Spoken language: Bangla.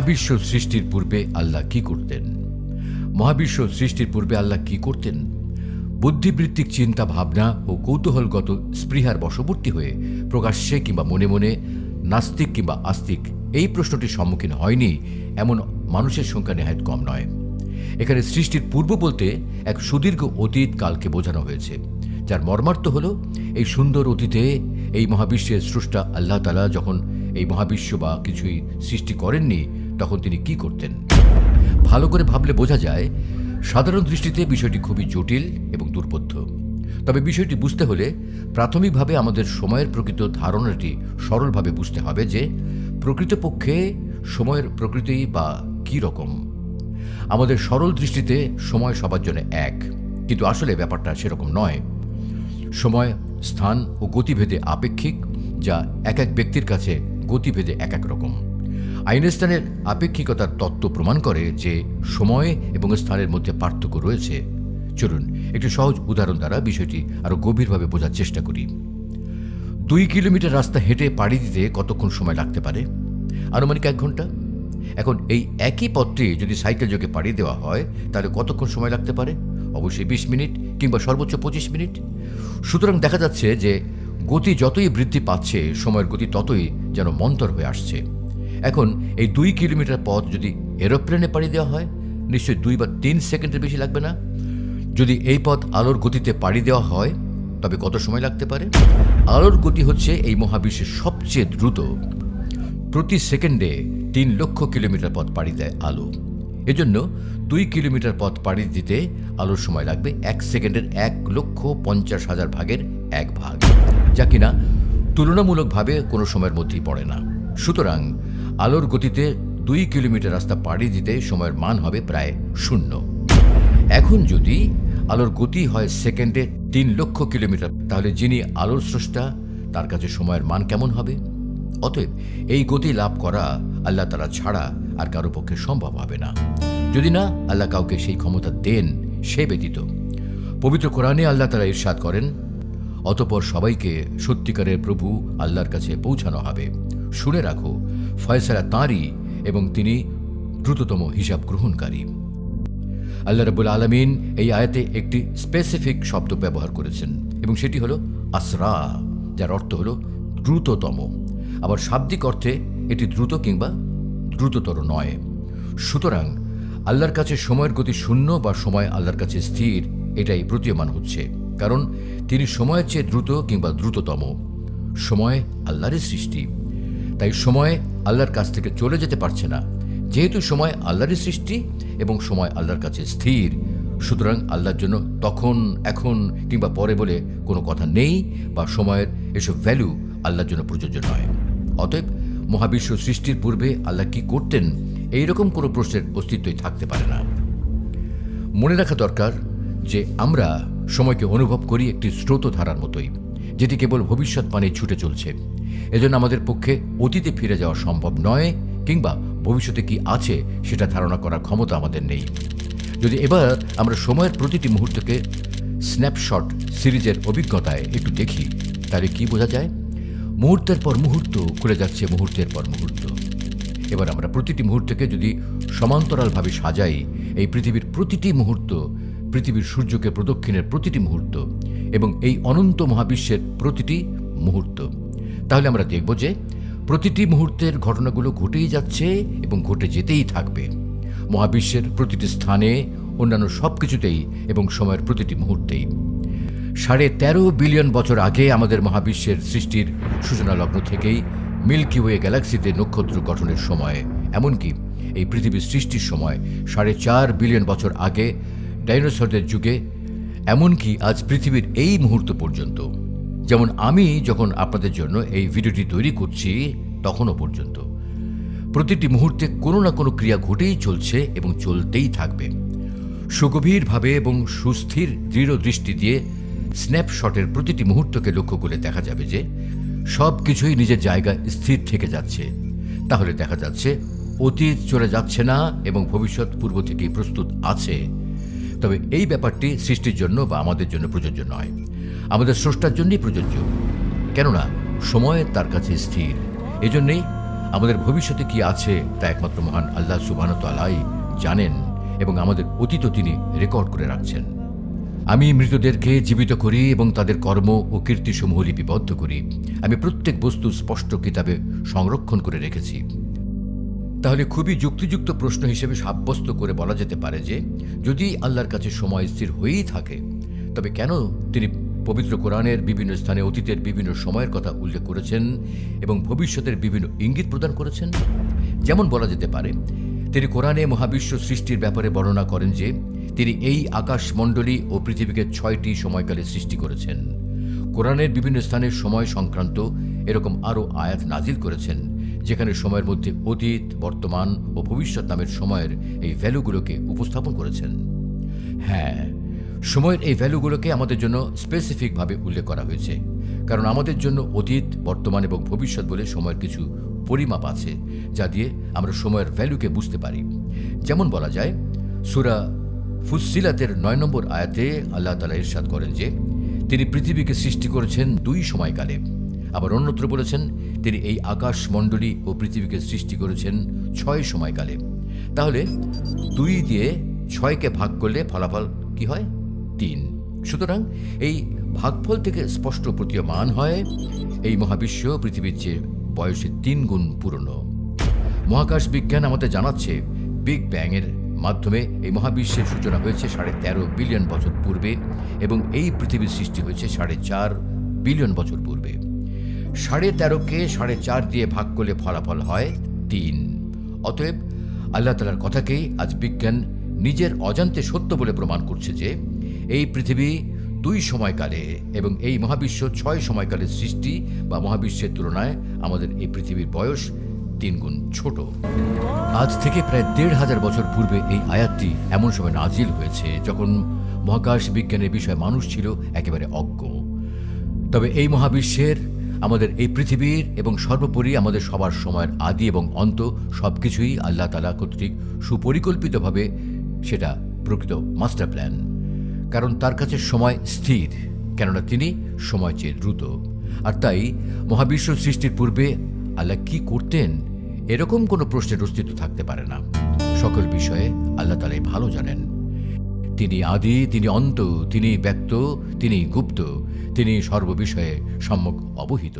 মহাবিশ্ব সৃষ্টির পূর্বে আল্লাহ কি করতেন? মহাবিশ্ব সৃষ্টির পূর্বে আল্লাহ কি করতেন? বুদ্ধিবৃত্তিক চিন্তা ভাবনা ও কৌতূহলগত স্পৃহার বশবর্তী হয়ে প্রকাশ্যে কিংবা মনে মনে নাস্তিক কিংবা আস্তিক এই প্রশ্নটির সম্মুখীন হয়নি এমন মানুষের সংখ্যা নেহায়েত কম নয়। এখানে সৃষ্টির পূর্ব বলতে এক সুদীর্ঘ অতীত কালকে বোঝানো হয়েছে, যার মর্মার্থ হল এই সুন্দর অতীতে এই মহাবিশ্বের স্রষ্টা আল্লাহ তাআলা যখন এই মহাবিশ্ব বা কিছুই সৃষ্টি করেননি তখন তিনি কি করতেন। ভালো করে ভাবলে বোঝা যায় সাধারণ দৃষ্টিতে বিষয়টি খুবই জটিল এবং দুর্বোধ্য। তবে বিষয়টি বুঝতে হলে প্রাথমিকভাবে আমাদের সময়ের প্রকৃত ধারণাটি সরলভাবে বুঝতে হবে যে প্রকৃতপক্ষে সময়ের প্রকৃতি বা কী রকম। আমাদের সরল দৃষ্টিতে সময় সবার জন্য এক, কিন্তু আসলে ব্যাপারটা সেরকম নয়। সময় স্থান ও গতিভেদে আপেক্ষিক, যা এক এক ব্যক্তির কাছে গতিভেদে এক এক রকম। আইনস্টাইনের আপেক্ষিকতার তত্ত্ব প্রমাণ করে যে সময় এবং স্থানের মধ্যে পার্থক্য রয়েছে। চলুন একটি সহজ উদাহরণ দ্বারা বিষয়টি আরও গভীরভাবে বোঝার চেষ্টা করি। 2 কিলোমিটার রাস্তা হেঁটে পাড়ি দিতে কতক্ষণ সময় লাগতে পারে? আনুমানিক 1 ঘন্টা। এখন এই একই পথটি যদি সাইকেল যোগে পাড়ি দেওয়া হয় তাহলে কতক্ষণ সময় লাগতে পারে? অবশ্যই 20 মিনিট কিংবা সর্বোচ্চ 25 মিনিট। সুতরাং দেখা যাচ্ছে যে গতি যতই বৃদ্ধি পাচ্ছে সময়ের গতি ততই যেন মন্থর হয়ে আসছে। এখন এই 2 কিলোমিটার পথ যদি এরোপ্লেনে পাড়ি দেওয়া হয় নিশ্চয়ই 2 বা 3 সেকেন্ডের বেশি লাগবে না। যদি এই পথ আলোর গতিতে পাড়ি দেওয়া হয় তবে কত সময় লাগতে পারে? আলোর গতি হচ্ছে এই মহাবিশ্বের সবচেয়ে দ্রুত। প্রতি সেকেন্ডে 3 লক্ষ কিলোমিটার পথ পাড়ি দেয় আলো। এজন্য 2 কিলোমিটার পথ পাড়ি দিতে আলোর সময় লাগবে 1 সেকেন্ডের 1,50,000 ভাগের 1 ভাগ, যা কিনা তুলনামূলকভাবে কোনো সময়ের মধ্যেই পড়ে না। সুতরাং আলোর গতিতে 2 কিলোমিটার রাস্তা পাড়ি দিতে সময়ের মান হবে প্রায় 0। এখন যদি আলোর গতি হয় সেকেন্ডে 3 লক্ষ কিলোমিটার, তাহলে যিনি আলোর স্রষ্টা তার কাছে সময়ের মান কেমন হবে? অতএব এই গতি লাভ করা আল্লাহ তাআলা ছাড়া আর কারো পক্ষে সম্ভব হবে না, যদি না আল্লাহ কাউকে সেই ক্ষমতা দেন সে ব্যতীত। পবিত্র কোরআনে আল্লাহ তাআলা ইরশাদ করেন, অতঃপর সবাইকে সত্যিকারের প্রভু আল্লাহর কাছে পৌঁছানো হবে। শুনে রাখো, ফয়সালা তাঁরই এবং তিনি দ্রুততম হিসাব গ্রহণকারী। আল্লাহ রাব্বুল আলামিন এই আয়াতে একটি স্পেসিফিক শব্দ ব্যবহার করেছেন এবং সেটি হলো আসরা, যার অর্থ হলো দ্রুততম। আবার শাব্দিক অর্থে এটি দ্রুত কিংবা দ্রুততর নয়। সুতরাং আল্লাহর কাছে সময়ের গতি 0 বা সময় আল্লাহর কাছে স্থির, এটাই প্রতীয়মান হচ্ছে, কারণ তিনি সময়ের চেয়ে দ্রুত কিংবা দ্রুততম। সময় আল্লাহরই সৃষ্টি, তাই সময় আল্লাহর কাছ থেকে চলে যেতে পারছে না। যেহেতু সময় আল্লাহরই সৃষ্টি এবং সময় আল্লাহর কাছে স্থির, সুতরাং আল্লাহর জন্য তখন, এখন কিংবা পরে বলে কোনো কথা নেই, বা সময়ের এসব ভ্যালু আল্লাহর জন্য প্রযোজ্য নয়। অতএব মহাবিশ্ব সৃষ্টির পূর্বে আল্লাহ কি করতেন এইরকম কোনো প্রশ্নের অস্তিত্বই থাকতে পারে না। মনে রাখা দরকার যে আমরা সময়কে অনুভব করি একটি স্রোতধারার মতোই, যেটি কেবল ভবিষ্যৎ পানে ছুটে চলছে। এজন্য আমাদের পক্ষে অতীতে ফিরে যাওয়া সম্ভব নয়, কিংবা ভবিষ্যতে কি আছে সেটা ধারণা করার ক্ষমতা আমাদের নেই। যদি এবার আমরা সময়ের প্রতিটি মুহূর্তকে স্ন্যাপশট সিরিজের অভিজ্ঞতায় একটু দেখি, তাহলে কি বোঝা যায়? মুহূর্তের পর মুহূর্ত খুলে যাচ্ছে, মুহূর্তের পর মুহূর্ত। এবার আমরা প্রতিটি মুহূর্তকে যদি সমান্তরালভাবে সাজাই, এই পৃথিবীর প্রতিটি মুহূর্ত, পৃথিবীর সূর্যকে প্রদক্ষিণের প্রতিটি মুহূর্ত এবং এই অনন্ত মহাবিশ্বের প্রতিটি মুহূর্ত, তাহলে আমরা দেখব যে প্রতিটি মুহূর্তের ঘটনাগুলো ঘটেই যাচ্ছে এবং ঘটে যেতেই থাকবে। মহাবিশ্বের প্রতিটি স্থানে, অন্যান্য সব কিছুতেই এবং সময়ের প্রতিটি মুহূর্তেই। 13.5 বিলিয়ন বছর আগে আমাদের মহাবিশ্বের সৃষ্টির সূচনা লগ্ন থেকেই মিল্কি ওয়ে গ্যালাক্সিতে নক্ষত্র গঠনের সময়, এমনকি এই পৃথিবীর সৃষ্টির সময় 4.5 বিলিয়ন বছর আগে ডাইনোসরদের যুগে, এমনকি আজ পৃথিবীর এই মুহূর্ত পর্যন্ত, যেমন আমি যখন আপনাদের জন্য এই ভিডিওটি তৈরি করছি তখনও পর্যন্ত, প্রতিটি মুহূর্তে কোনো না কোনো ক্রিয়া ঘটেই চলছে এবং চলতেই থাকবে। সুগভীরভাবে এবং সুস্থির দৃঢ় দৃষ্টি দিয়ে স্ন্যাপশটের প্রতিটি মুহূর্তকে লক্ষ্য করে দেখা যাবে যে সব কিছুই নিজের জায়গায় স্থির থেকে যাচ্ছে। তাহলে দেখা যাচ্ছে অতীত চলে যাচ্ছে না এবং ভবিষ্যৎ পূর্ব থেকেই প্রস্তুত আছে। তবে এই ব্যাপারটি সৃষ্টির জন্য বা আমাদের জন্য প্রযোজ্য নয়, আমাদের স্রষ্টার জন্যই প্রযোজ্য, কেননা সময় তার কাছে স্থির। এজন্যই আমাদের ভবিষ্যতে কি আছে তা একমাত্র মহান আল্লাহ সুবহানাহু ওয়া তাআলাই জানেন এবং আমাদের অতীতও তিনি রেকর্ড করে রাখছেন। আমি মৃতদেরকে জীবিত করি এবং তাদের কর্ম ও কীর্তিসমূহ লিপিবদ্ধ করি। আমি প্রত্যেক বস্তু স্পষ্ট কিতাবে সংরক্ষণ করে রেখেছি। তাহলে খুবই যুক্তিযুক্ত প্রশ্ন হিসেবে সাব্যস্ত করে বলা যেতে পারে যে যদি আল্লাহর কাছে সময় স্থির হয়েই থাকে, তবে কেন তিনি পবিত্র কোরআনের বিভিন্ন স্থানে অতীতের বিভিন্ন সময়ের কথা উল্লেখ করেছেন এবং ভবিষ্যতের বিভিন্ন ইঙ্গিত প্রদান করেছেন? যেমন বলা যেতে পারে, তিনি কোরআনে মহাবিশ্ব সৃষ্টির ব্যাপারে বর্ণনা করেন যে তিনি এই আকাশমণ্ডলী ও পৃথিবীকে 6টি সময়কালে সৃষ্টি করেছেন। কোরআনের বিভিন্ন স্থানের সময় সংক্রান্ত এরকম আরও আয়াত নাজিল করেছেন, যেখানে সময়ের মধ্যে অতীত, বর্তমান ও ভবিষ্যৎ নামের সময়ের এই ভ্যালুগুলোকে উপস্থাপন করেছেন। হ্যাঁ, সময়ের এই ভ্যালুগুলোকে আমাদের জন্য স্পেসিফিকভাবে উল্লেখ করা হয়েছে, কারণ আমাদের জন্য অতীত, বর্তমান এবং ভবিষ্যৎ বলে সময়ের কিছু পরিমাপ আছে, যা দিয়ে আমরা সময়ের ভ্যালুকে বুঝতে পারি। যেমন বলা যায়, সূরা ফুসসিলাতের 9 নম্বর আয়াতে আল্লাহ তাআলা ইরশাদ করেন যে তিনি পৃথিবীকে সৃষ্টি করেছেন 2 সময়কালে। আবার অন্যত্র বলেছেন তিনি এই আকাশমণ্ডলী ও পৃথিবীকে সৃষ্টি করেছেন 6 সময়কালে। তাহলে 2 দিয়ে 6কে ভাগ করলে ফলাফল কি হয়? 3। সুতরাং এই ভাগফল থেকে স্পষ্ট প্রতীয়মান হয় এই মহাবিশ্ব পৃথিবীর চেয়ে বয়সে 3 গুণ পুরনো। মহাকাশ বিজ্ঞান আমাদের জানাচ্ছে বিগ ব্যাং এর মাধ্যমে এই মহাবিশ্বের সূচনা হয়েছে 13.5 বিলিয়ন বছর পূর্বে এবং এই পৃথিবীর সৃষ্টি হয়েছে 4.5 বিলিয়ন বছর পূর্বে। 13.5কে 4.5 দিয়ে ভাগ করলে ফলাফল হয় 3। অতএব আল্লাহ তাআলার কথাকেই আজ বিজ্ঞান নিজের অজান্তে সত্য বলে প্রমাণ করছে যে এই পৃথিবী 2 সময়কালে এবং এই মহাবিশ্ব 6 সময়কালের সৃষ্টি, বা মহাবিশ্বের তুলনায় আমাদের এই পৃথিবীর বয়স 3 গুণ ছোট। আজ থেকে প্রায় 1,500 বছর পূর্বে এই আয়াতটি এমন সময় নাজিল হয়েছে যখন মহাকাশ বিজ্ঞানের বিষয়ে মানুষ ছিল একেবারে অজ্ঞ। তবে এই মহাবিশ্বের, আমাদের এই পৃথিবীর এবং সর্বোপরি আমাদের সবার সময়ের আদি এবং অন্ত সবকিছুই আল্লাহ তাআলা কর্তৃক সুপরিকল্পিতভাবে সেটা প্রকৃত মাস্টার প্ল্যান। কারণ তার কাছে সময় স্থির, কেননা তিনি সময় চেয়ে দ্রুত। আর তাই মহাবিশ্ব সৃষ্টির পূর্বে আল্লাহ কি করতেন এরকম কোনো প্রশ্নের অস্তিত্ব থাকতে পারে না। সকল বিষয়ে আল্লাহ তাআলাই ভালো জানেন। তিনি আদি, তিনি অন্ত, তিনি ব্যক্ত, তিনি গুপ্ত, তিনি সর্ববিষয়ে সম্যক অবহিত।